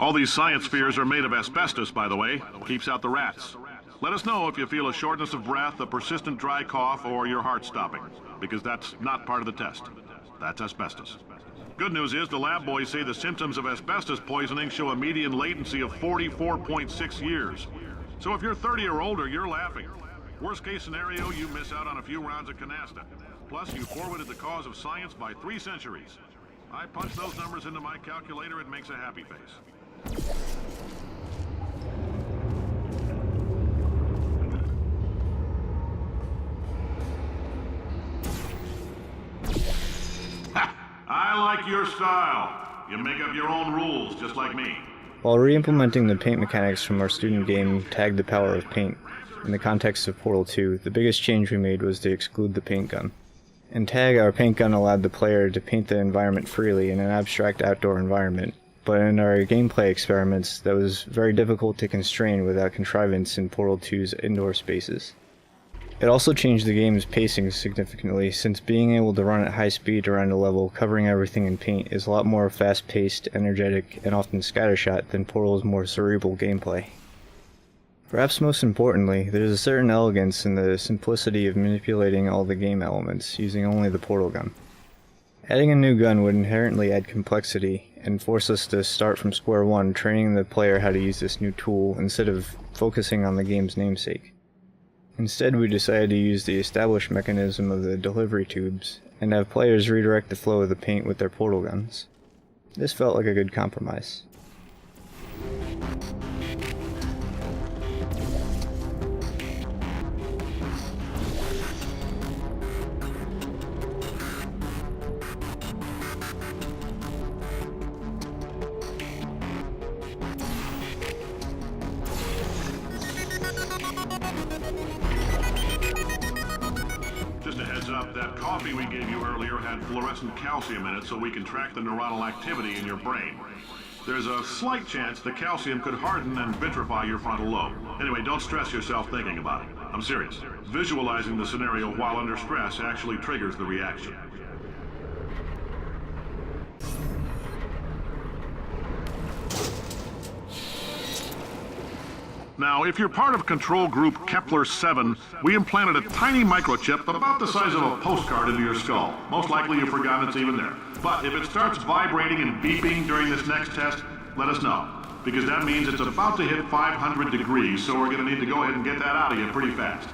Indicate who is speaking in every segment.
Speaker 1: All these science spheres are made of asbestos, by the way. Keeps out the rats. Let us know if you feel a shortness of breath, a persistent dry cough, or your heart stopping, because that's not part of the test. That's asbestos. Good news is the lab boys say the symptoms of asbestos poisoning show a median latency of 44.6 years. So if you're 30 or older, you're laughing. Worst case scenario, you miss out on a few rounds of canasta. Plus, you forwarded the cause of science by 3 centuries. I punch those numbers into my calculator, it makes a happy face. I like your style. You make up your own rules, just like me.
Speaker 2: While re-implementing the paint mechanics from our student game Tag the Power of Paint, in the context of Portal 2, the biggest change we made was to exclude the paint gun. In Tag, our paint gun allowed the player to paint the environment freely in an abstract outdoor environment, but in our gameplay experiments, that was very difficult to constrain without contrivance in Portal 2's indoor spaces. It also changed the game's pacing significantly, since being able to run at high speed around a level covering everything in paint is a lot more fast-paced, energetic, and often scattershot than Portal's more cerebral gameplay. Perhaps most importantly, there's a certain elegance in the simplicity of manipulating all the game elements, using only the portal gun. Adding a new gun would inherently add complexity, and force us to start from square one training the player how to use this new tool instead of focusing on the game's namesake. Instead, we decided to use the established mechanism of the delivery tubes, and have players redirect the flow of the paint with their portal guns. This felt like a good compromise.
Speaker 1: That coffee we gave you earlier had fluorescent calcium in it so we can track the neuronal activity in your brain. There's a slight chance the calcium could harden and vitrify your frontal lobe. Anyway, don't stress yourself thinking about it. I'm serious. Visualizing the scenario while under stress actually triggers the reaction. Now, if you're part of control group Kepler-7, we implanted a tiny microchip about the size of a postcard into your skull. Most likely you've forgotten it's even there. But if it starts vibrating and beeping during this next test, let us know. Because that means it's about to hit 500 degrees, so we're going to need to go ahead and get that out of you pretty fast.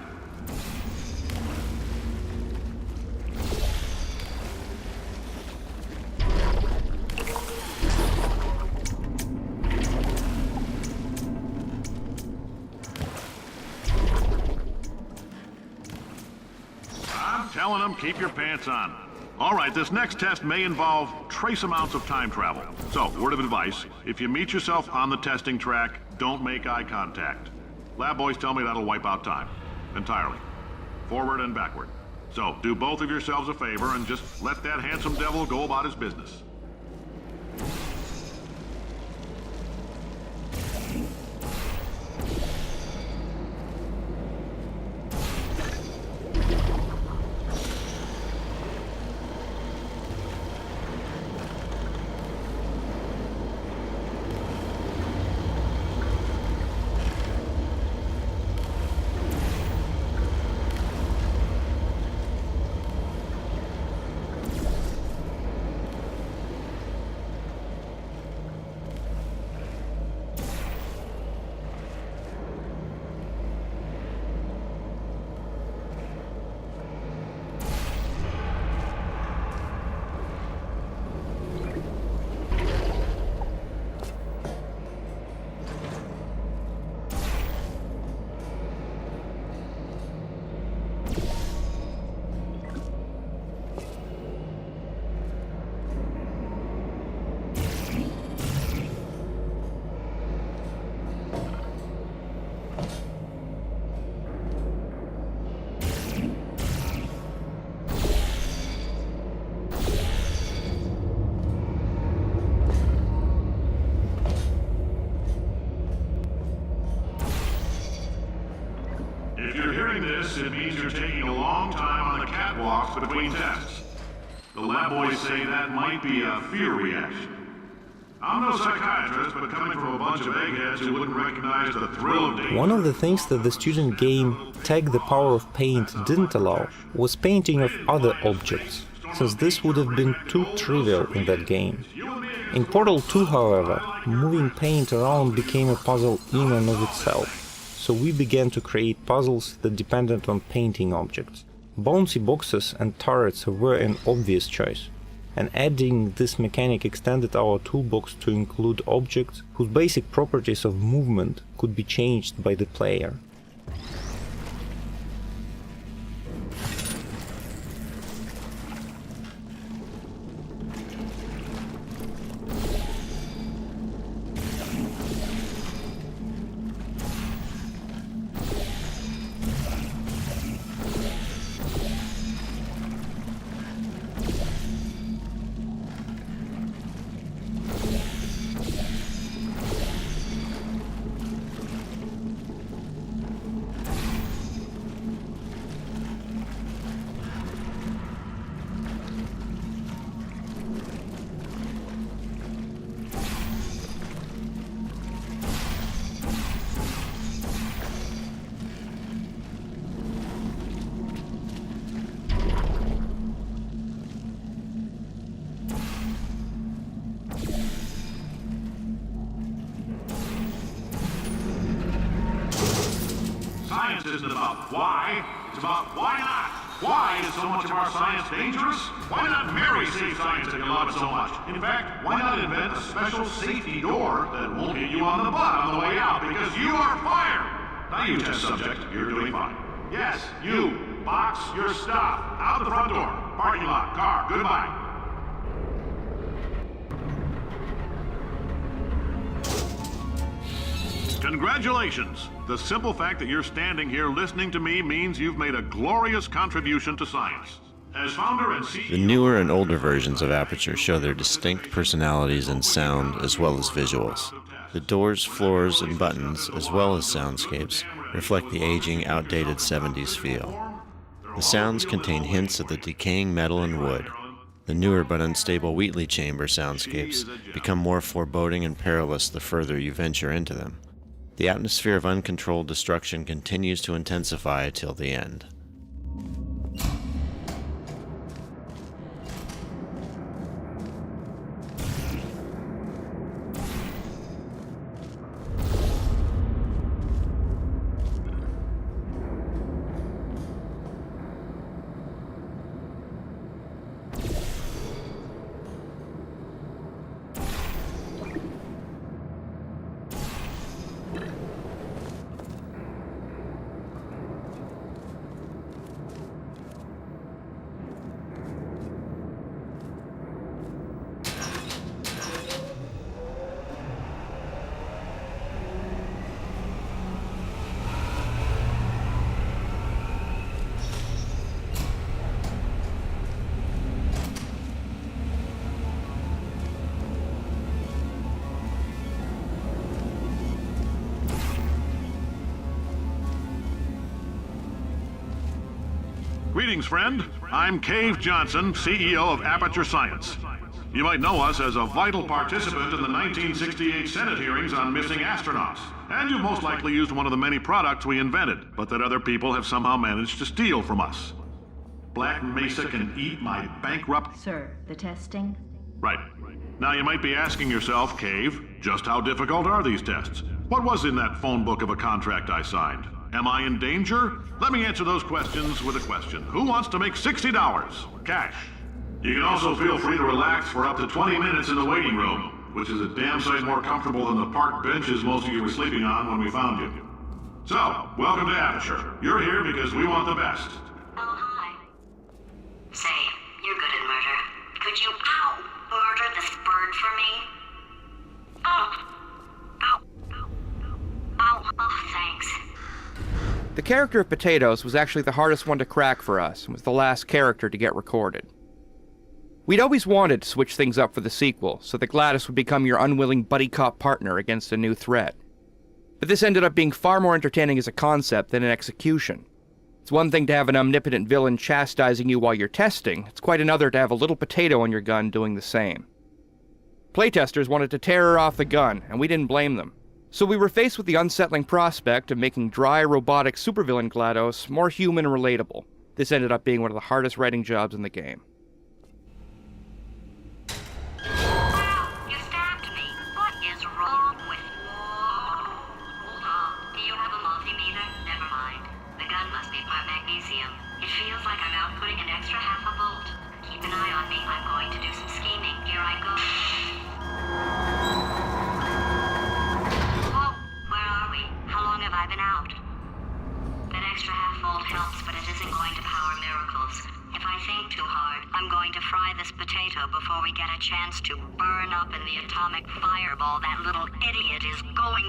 Speaker 1: Telling them, keep your pants on. All right, this next test may involve trace amounts of time travel. So, word of advice, if you meet yourself on the testing track, don't make eye contact. Lab boys tell me that'll wipe out time. Entirely. Forward and backward. So, do both of yourselves a favor and just let that handsome devil go about his business. It means you're taking a long time on the catwalks between tests. The lab boys say that might be a fear reaction. I'm no psychiatrist, but coming from a bunch of eggheads who wouldn't recognize the thrill of danger.
Speaker 3: One of the things that the student game Tag the Power of Paint didn't allow was painting of other objects, since this would have been too trivial in that game. In Portal 2, however, moving paint around became a puzzle in and of itself, so we began to create puzzles that depended on painting objects. Bouncy boxes and turrets were an obvious choice, and adding this mechanic extended our toolbox to include objects whose basic properties of movement could be changed by the player.
Speaker 1: Science isn't about why, it's about why not. Why is so much of our science dangerous? Why not marry safe science if you love it so much? In fact, why not invent a special safety door that won't hit you on the butt on the way out because you are fired? Now you test subject, you're doing fine. Yes, you, box your stuff, out the front door, parking lot, car, goodbye. Congratulations! The simple fact that you're standing here listening to me means you've made a glorious contribution to science. As founder and CEO...
Speaker 4: The newer and older versions of Aperture show their distinct personalities in sound as well as visuals. The doors, floors, and buttons, as well as soundscapes, reflect the aging, outdated 70s feel. The sounds contain hints of the decaying metal and wood. The newer but unstable Wheatley Chamber soundscapes become more foreboding and perilous the further you venture into them. The atmosphere of uncontrolled destruction continues to intensify till the end.
Speaker 1: Greetings, friend. I'm Cave Johnson, CEO of Aperture Science. You might know us as a vital participant in the 1968 Senate hearings on missing astronauts. And you've most likely used one of the many products we invented, but that other people have somehow managed to steal from us. Black Mesa can eat my bankrupt...
Speaker 5: Sir, the testing?
Speaker 1: Right. Now you might be asking yourself, Cave, just how difficult are these tests? What was in that phone book of a contract I signed? Am I in danger? Let me answer those questions with a question. Who wants to make $60? Cash. You can also feel free to relax for up to 20 minutes in the waiting room, which is a damn sight more comfortable than the park benches most of you were sleeping on when we found you. So, welcome to Aperture. You're here because we want the best.
Speaker 6: Oh, hi. Say, you're good at murder. Could you, murder this bird for me? Thanks.
Speaker 7: The character of Potatoes was actually the hardest one to crack for us, and was the last character to get recorded. We'd always wanted to switch things up for the sequel, so that Gladys would become your unwilling buddy cop partner against a new threat. But this ended up being far more entertaining as a concept than an execution. It's one thing to have an omnipotent villain chastising you while you're testing, it's quite another to have a little potato on your gun doing the same. Playtesters wanted to tear her off the gun, and we didn't blame them. So we were faced with the unsettling prospect of making dry, robotic supervillain GLaDOS more human and relatable. This ended up being one of the hardest writing jobs in the game.
Speaker 6: You stabbed me. What is wrong with you? Hold on. Do you have a multimeter? Never mind. The gun must be part magnesium. It feels like I'm outputting an extra half a volt. Keep an eye on me. I'm going to do some scheming. Here I go. Whoa, where are we? How long have I been out? That extra half volt helps, but it isn't going to power miracles. If I think too hard, I'm going to fry this potato before we get a chance to burn up in the atomic fireball that little idiot is going.